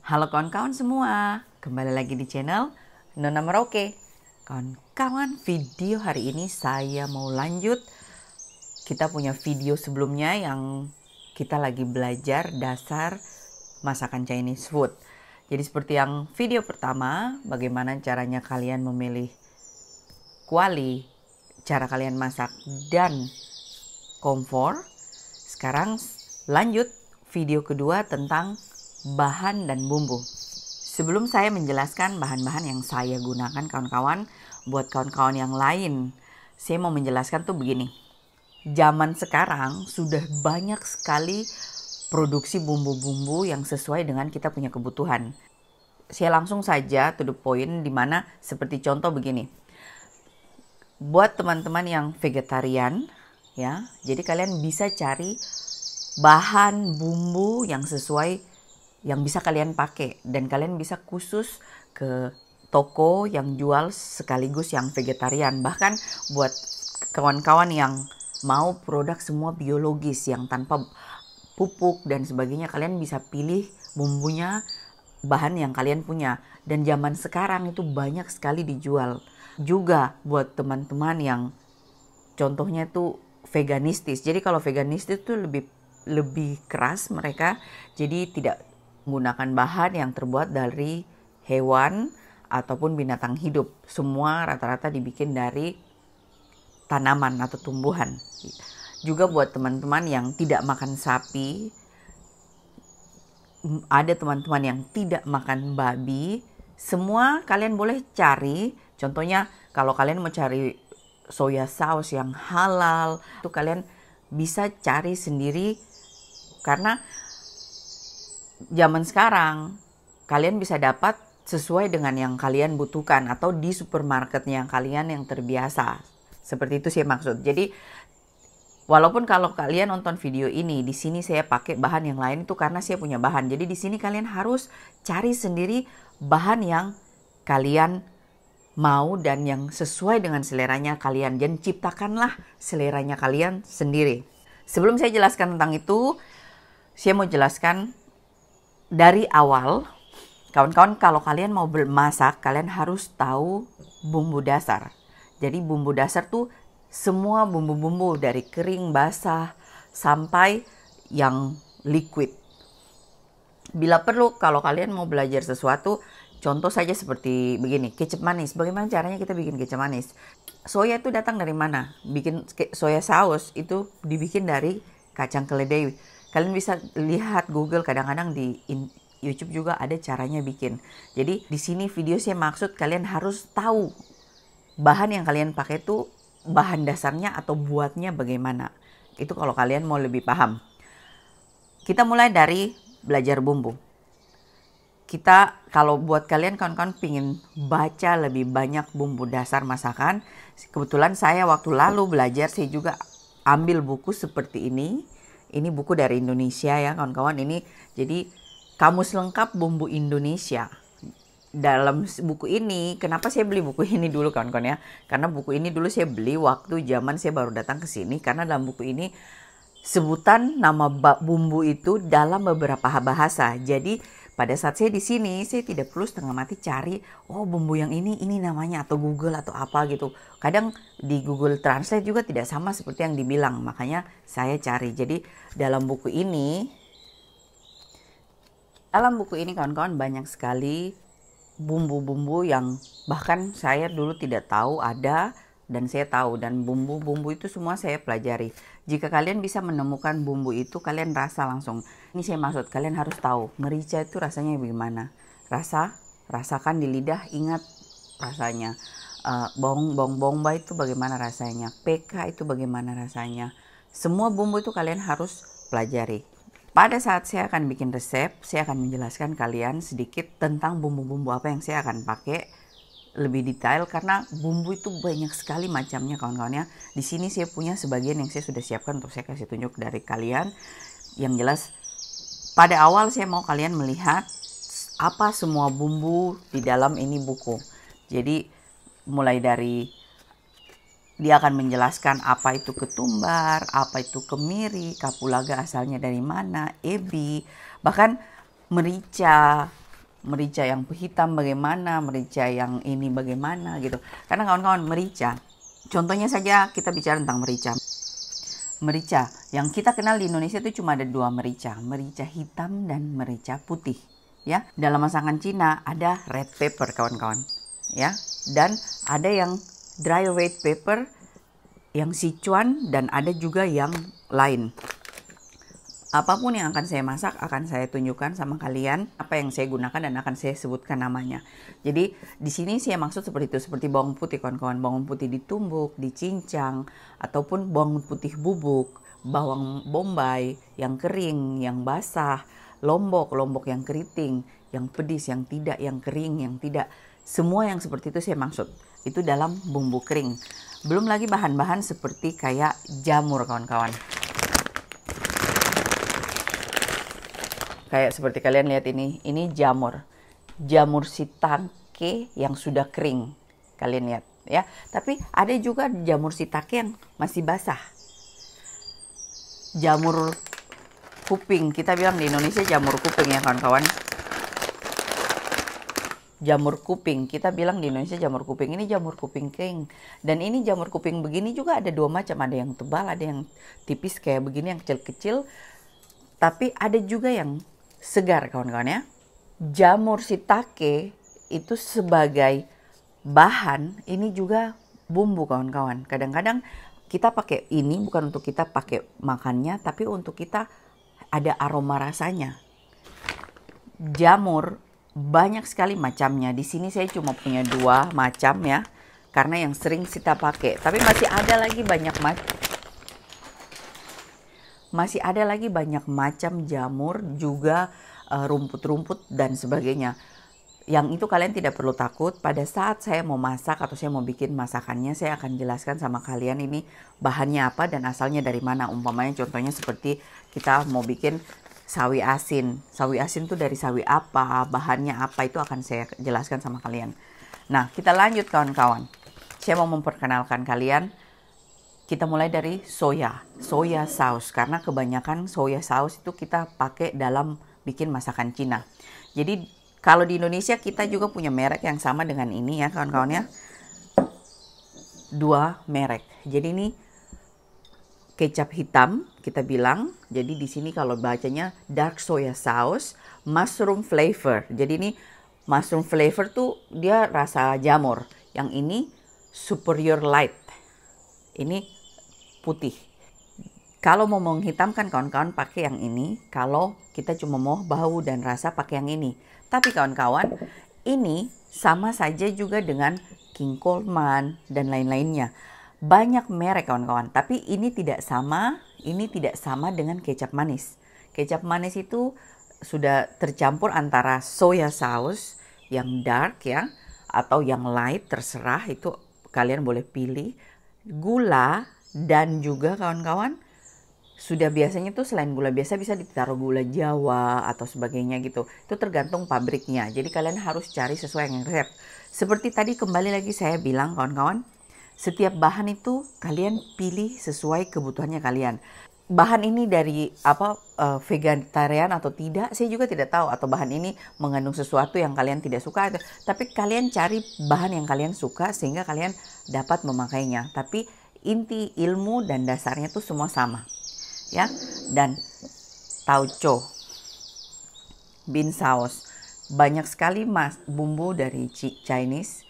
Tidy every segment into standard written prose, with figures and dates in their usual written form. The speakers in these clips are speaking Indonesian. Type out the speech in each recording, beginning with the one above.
Halo kawan-kawan semua, kembali lagi di channel Nona Merauke. Kawan-kawan, video hari ini saya mau lanjut. Kita punya video sebelumnya yang kita lagi belajar dasar masakan Chinese food. Jadi seperti yang video pertama, bagaimana caranya kalian memilih kuali, cara kalian masak, dan komfor. Sekarang lanjut video kedua tentang bahan dan bumbu. Sebelum saya menjelaskan bahan-bahan yang saya gunakan kawan-kawan, buat kawan-kawan yang lain, saya mau menjelaskan tuh begini. Zaman sekarang sudah banyak sekali produksi bumbu-bumbu yang sesuai dengan kita punya kebutuhan. Saya langsung saja to the point, dimana seperti contoh begini. Buat teman-teman yang vegetarian, ya, jadi kalian bisa cari bahan bumbu yang sesuai yang bisa kalian pakai, dan kalian bisa khusus ke toko yang jual sekaligus yang vegetarian. Bahkan buat kawan-kawan yang mau produk semua biologis yang tanpa pupuk dan sebagainya, kalian bisa pilih bumbunya bahan yang kalian punya, dan zaman sekarang itu banyak sekali dijual. Juga buat teman-teman yang contohnya tuh veganistis. Jadi kalau veganistis itu lebih keras mereka, jadi tidak menggunakan bahan yang terbuat dari hewan ataupun binatang hidup. Semua rata-rata dibikin dari tanaman atau tumbuhan. Juga buat teman-teman yang tidak makan sapi, ada teman-teman yang tidak makan babi, semua kalian boleh cari. Contohnya kalau kalian mau cari soya sauce yang halal, itu kalian bisa cari sendiri, karena zaman sekarang kalian bisa dapat sesuai dengan yang kalian butuhkan atau di supermarketnya kalian yang terbiasa. Seperti itu sih maksud. Jadi walaupun kalau kalian nonton video ini, di sini saya pakai bahan yang lain itu karena saya punya bahan. Jadi di sini kalian harus cari sendiri bahan yang kalian mau dan yang sesuai dengan seleranya kalian. Dan ciptakanlah seleranya kalian sendiri. Sebelum saya jelaskan tentang itu, saya mau jelaskan dari awal, kawan-kawan, kalau kalian mau masak, kalian harus tahu bumbu dasar. Jadi bumbu dasar tuh semua bumbu-bumbu dari kering, basah, sampai yang liquid. Bila perlu, kalau kalian mau belajar sesuatu, contoh saja seperti begini, kecap manis. Bagaimana caranya kita bikin kecap manis? Soya itu datang dari mana? Bikin soya sauce itu dibikin dari kacang keledai. Kalian bisa lihat Google, kadang-kadang di YouTube juga ada caranya bikin. Jadi di sini video saya maksud kalian harus tahu bahan yang kalian pakai itu bahan dasarnya atau buatnya bagaimana. Itu kalau kalian mau lebih paham. Kita mulai dari belajar bumbu. Kita kalau buat kalian kawan-kawan pingin baca lebih banyak bumbu dasar masakan, kebetulan saya waktu lalu belajar, saya juga ambil buku seperti ini. Ini buku dari Indonesia ya kawan-kawan. Ini jadi kamus lengkap bumbu Indonesia. Dalam buku ini, kenapa saya beli buku ini dulu kawan-kawan ya? Karena buku ini dulu saya beli waktu zaman saya baru datang ke sini. Karena dalam buku ini sebutan nama bumbu itu dalam beberapa bahasa. Jadi pada saat saya di sini, saya tidak perlu setengah mati cari, oh bumbu yang ini namanya, atau Google atau apa gitu. Kadang di Google Translate juga tidak sama seperti yang dibilang, makanya saya cari. Jadi dalam buku ini kawan-kawan banyak sekali bumbu-bumbu yang bahkan saya dulu tidak tahu ada, dan saya tahu, dan bumbu-bumbu itu semua saya pelajari. Jika kalian bisa menemukan bumbu itu, kalian rasa langsung. Ini saya maksud, kalian harus tahu merica itu rasanya bagaimana. Rasakan di lidah, ingat rasanya. Bawang bombay itu bagaimana rasanya. PK itu bagaimana rasanya. Semua bumbu itu kalian harus pelajari. Pada saat saya akan bikin resep, saya akan menjelaskan kalian sedikit tentang bumbu-bumbu apa yang saya akan pakai lebih detail, karena bumbu itu banyak sekali macamnya kawan-kawan ya. Di sini saya punya sebagian yang saya sudah siapkan untuk saya kasih tunjuk dari kalian. Yang jelas pada awal saya mau kalian melihat apa semua bumbu di dalam ini buku. Jadi mulai dari dia akan menjelaskan apa itu ketumbar, apa itu kemiri, kapulaga asalnya dari mana, ebi, bahkan merica, merica yang hitam bagaimana, merica yang ini bagaimana gitu. Karena kawan-kawan, merica, contohnya saja kita bicara tentang merica. Merica yang kita kenal di Indonesia itu cuma ada dua merica hitam dan merica putih. Ya, dalam masakan Cina ada red pepper kawan-kawan, ya, dan ada yang dry red pepper, yang Sichuan, dan ada juga yang lain. Apapun yang akan saya masak akan saya tunjukkan sama kalian apa yang saya gunakan dan akan saya sebutkan namanya. Jadi di sini saya maksud seperti itu, seperti bawang putih kawan-kawan, bawang putih ditumbuk, dicincang, ataupun bawang putih bubuk, bawang bombay yang kering, yang basah, lombok yang keriting, yang pedis, yang tidak, yang kering, yang tidak. Semua yang seperti itu saya maksud. Itu dalam bumbu kering. Belum lagi bahan-bahan seperti kayak jamur kawan-kawan. Kayak seperti kalian lihat ini jamur shiitake yang sudah kering, kalian lihat ya. Tapi ada juga jamur shiitake yang masih basah. Jamur kuping, kita bilang di Indonesia jamur kuping ya kawan-kawan. Jamur kuping, kita bilang di Indonesia jamur kuping. Ini jamur kuping kering. Dan ini jamur kuping begini juga ada dua macam, ada yang tebal, ada yang tipis kayak begini, yang kecil-kecil. Tapi ada juga yang segar kawan-kawan ya. Jamur shiitake itu sebagai bahan, ini juga bumbu kawan-kawan. Kadang-kadang kita pakai ini bukan untuk kita pakai makannya, tapi untuk kita ada aroma rasanya. Jamur banyak sekali macamnya. Di sini saya cuma punya dua macam ya, karena yang sering kita pakai. Tapi masih ada lagi banyak macam jamur, juga rumput-rumput dan sebagainya. Yang itu kalian tidak perlu takut. Pada saat saya mau masak atau saya mau bikin masakannya, saya akan jelaskan sama kalian ini bahannya apa dan asalnya dari mana. Umpamanya contohnya seperti kita mau bikin sawi asin. Sawi asin itu dari sawi apa, bahannya apa, itu akan saya jelaskan sama kalian. Nah, kita lanjut kawan-kawan. Saya mau memperkenalkan kalian. Kita mulai dari soya sauce, karena kebanyakan soya sauce itu kita pakai dalam bikin masakan Cina. Jadi kalau di Indonesia kita juga punya merek yang sama dengan ini ya kawan-kawan ya. Dua merek. Jadi ini kecap hitam kita bilang. Jadi di sini kalau bacanya dark soya sauce, mushroom flavor. Jadi ini mushroom flavor tuh dia rasa jamur. Yang ini superior light. Ini putih. Kalau mau menghitamkan kawan-kawan pakai yang ini. Kalau kita cuma mau bau dan rasa pakai yang ini. Tapi kawan-kawan, ini sama saja juga dengan King Coleman dan lain-lainnya. Banyak merek kawan-kawan, tapi ini tidak sama dengan kecap manis. Kecap manis itu sudah tercampur antara soya sauce yang dark ya, atau yang light, terserah, itu kalian boleh pilih. Gula dan juga kawan-kawan, sudah biasanya tuh selain gula biasa bisa ditaruh gula Jawa atau sebagainya gitu. Itu tergantung pabriknya. Jadi kalian harus cari sesuai yang resep. Seperti tadi kembali lagi saya bilang kawan-kawan, setiap bahan itu kalian pilih sesuai kebutuhannya kalian. Bahan ini dari vegetarian atau tidak, saya juga tidak tahu. Atau bahan ini mengandung sesuatu yang kalian tidak suka. Tapi kalian cari bahan yang kalian suka sehingga kalian dapat memakainya. Tapi inti ilmu dan dasarnya itu semua sama. Ya, dan tauco, bean sauce, banyak sekali bumbu dari Chinese.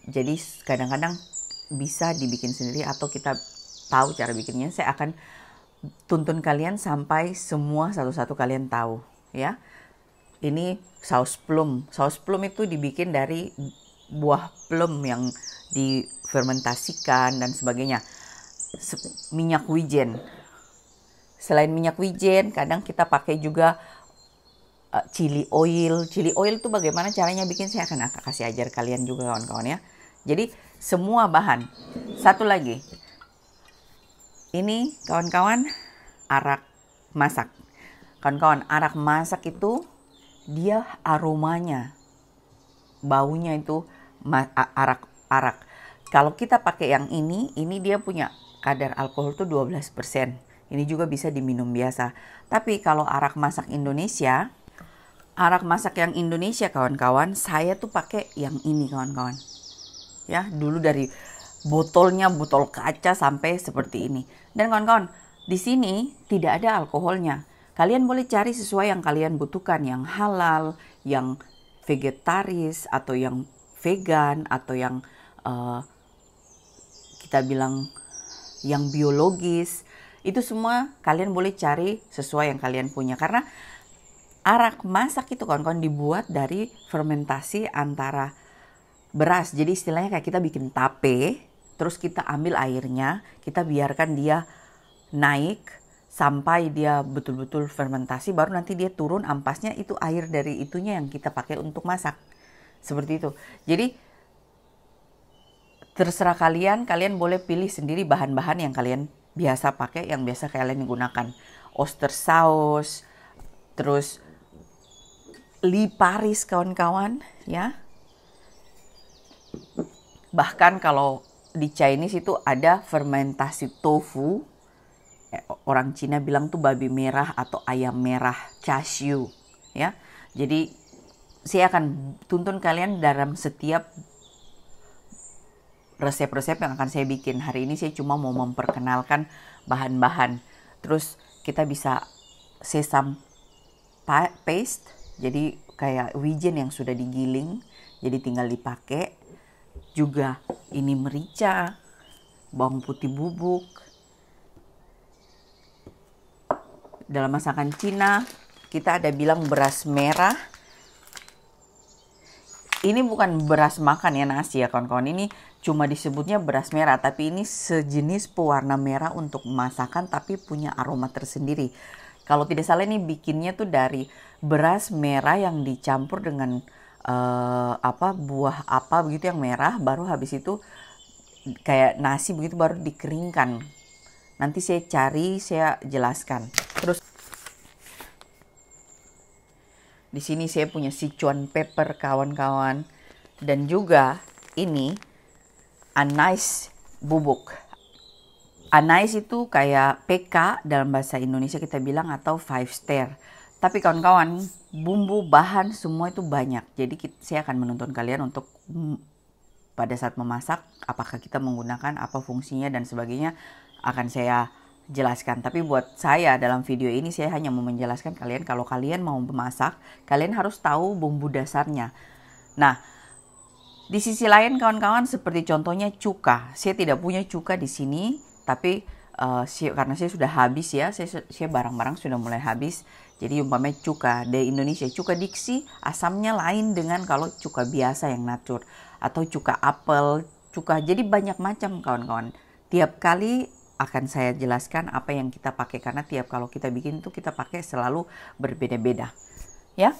Jadi kadang-kadang bisa dibikin sendiri atau kita tahu cara bikinnya. Saya akan tuntun kalian sampai semua satu-satu kalian tahu ya. Ini saus plum. Saus plum itu dibikin dari buah plum yang difermentasikan dan sebagainya. Minyak wijen. Selain minyak wijen, kadang kita pakai juga chili oil. Chili oil itu bagaimana caranya bikin, saya akan kasih ajar kalian juga kawan-kawan ya. Jadi semua bahan. Satu lagi. Ini kawan-kawan arak masak. Kawan-kawan, arak masak itu dia aromanya, baunya itu arak. Kalau kita pakai yang ini dia punya kadar alkohol tuh 12%. Ini juga bisa diminum biasa. Tapi kalau arak masak Indonesia, Arak masak yang Indonesia kawan-kawan, saya tuh pakai yang ini kawan-kawan. Ya, dulu dari botolnya botol kaca sampai seperti ini. Dan kawan-kawan, di sini tidak ada alkoholnya. Kalian boleh cari sesuai yang kalian butuhkan, yang halal, yang vegetaris, atau yang vegan, atau yang kita bilang yang biologis. Itu semua kalian boleh cari sesuai yang kalian punya. Karena arak masak itu kawan-kawan dibuat dari fermentasi antara beras. Jadi istilahnya kayak kita bikin tape, terus kita ambil airnya, kita biarkan dia naik sampai dia betul-betul fermentasi, baru nanti dia turun ampasnya, itu air dari itunya yang kita pakai untuk masak. Seperti itu. Jadi terserah kalian boleh pilih sendiri bahan-bahan yang kalian biasa pakai, yang biasa kalian gunakan. Oyster sauce, terus liparis kawan-kawan, ya. Bahkan kalau di Chinese itu ada fermentasi tofu. Orang Cina bilang tuh babi merah atau ayam merah, chashu, ya. Jadi saya akan tuntun kalian dalam setiap resep-resep yang akan saya bikin. Hari ini saya cuma mau memperkenalkan bahan-bahan. Terus kita bisa sesame paste, jadi kayak wijen yang sudah digiling, jadi tinggal dipakai. Juga ini merica, bawang putih bubuk. Dalam masakan Cina kita ada bilang beras merah. Ini bukan beras makan ya, nasi ya kawan-kawan. Ini cuma disebutnya beras merah, tapi ini sejenis pewarna merah untuk masakan tapi punya aroma tersendiri. Kalau tidak salah ini bikinnya tuh dari beras merah yang dicampur dengan buah apa begitu yang merah, baru habis itu kayak nasi begitu baru dikeringkan. Nanti saya cari, saya jelaskan. Terus di sini saya punya Sichuan pepper kawan-kawan, dan juga ini anais bubuk. Anais itu kayak PK dalam bahasa Indonesia kita bilang, atau 5 star. Tapi kawan-kawan, bumbu bahan semua itu banyak. Jadi saya akan menuntun kalian untuk pada saat memasak, apakah kita menggunakan apa fungsinya dan sebagainya akan saya jelaskan. Tapi buat saya dalam video ini saya hanya mau menjelaskan kalian, kalau kalian mau memasak, kalian harus tahu bumbu dasarnya. Nah, di sisi lain kawan-kawan, seperti contohnya cuka. Saya tidak punya cuka di sini, tapi karena saya sudah habis ya, saya barang-barang sudah mulai habis. Jadi umpamanya cuka di Indonesia, cuka Dixie asamnya lain dengan kalau cuka biasa yang natur, atau cuka apel, cuka, jadi banyak macam kawan-kawan. Tiap kali akan saya jelaskan apa yang kita pakai, karena tiap kalau kita bikin itu kita pakai selalu berbeda-beda, ya.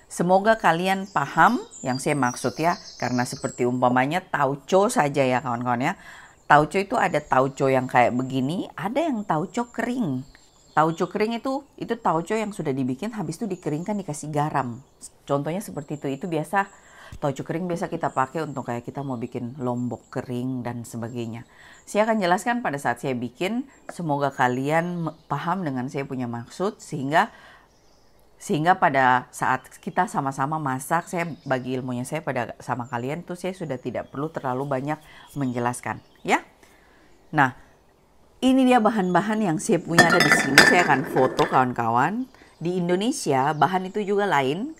Semoga kalian paham yang saya maksud ya, karena seperti umpamanya tauco saja ya kawan-kawan ya. Tauco itu ada tauco yang kayak begini, ada yang tauco kering. Tauco kering itu tauco yang sudah dibikin, habis itu dikeringkan dikasih garam. Contohnya seperti itu. Itu biasa tauco kering biasa kita pakai untuk kayak kita mau bikin lombok kering dan sebagainya. Saya akan jelaskan pada saat saya bikin. Semoga kalian paham dengan saya punya maksud, sehingga pada saat kita sama-sama masak, saya bagi ilmunya saya sama kalian tuh, saya sudah tidak perlu terlalu banyak menjelaskan, ya. Nah, ini dia bahan-bahan yang saya punya ada di sini. Saya akan foto kawan-kawan. Di Indonesia bahan itu juga lain.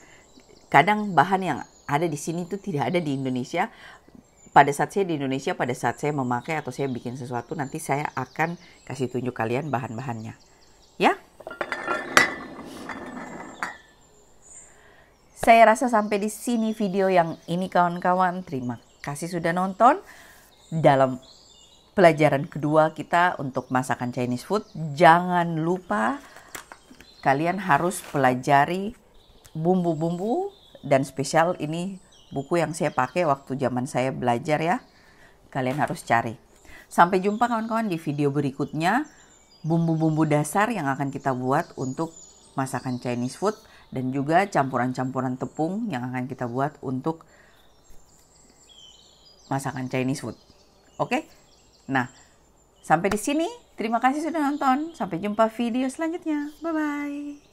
Kadang bahan yang ada di sini itu tidak ada di Indonesia. Pada saat saya di Indonesia, pada saat saya memakai atau saya bikin sesuatu, nanti saya akan kasih tunjuk kalian bahan-bahannya, ya. Saya rasa sampai di sini video yang ini kawan-kawan. Terima kasih sudah nonton. Dalam pelajaran kedua kita untuk masakan Chinese food, jangan lupa kalian harus pelajari bumbu-bumbu, dan spesial ini buku yang saya pakai waktu zaman saya belajar ya. Kalian harus cari. Sampai jumpa kawan-kawan di video berikutnya, bumbu-bumbu dasar yang akan kita buat untuk masakan Chinese food, dan juga campuran-campuran tepung yang akan kita buat untuk masakan Chinese food. Oke? Nah, sampai di sini. Terima kasih sudah nonton. Sampai jumpa video selanjutnya. Bye-bye.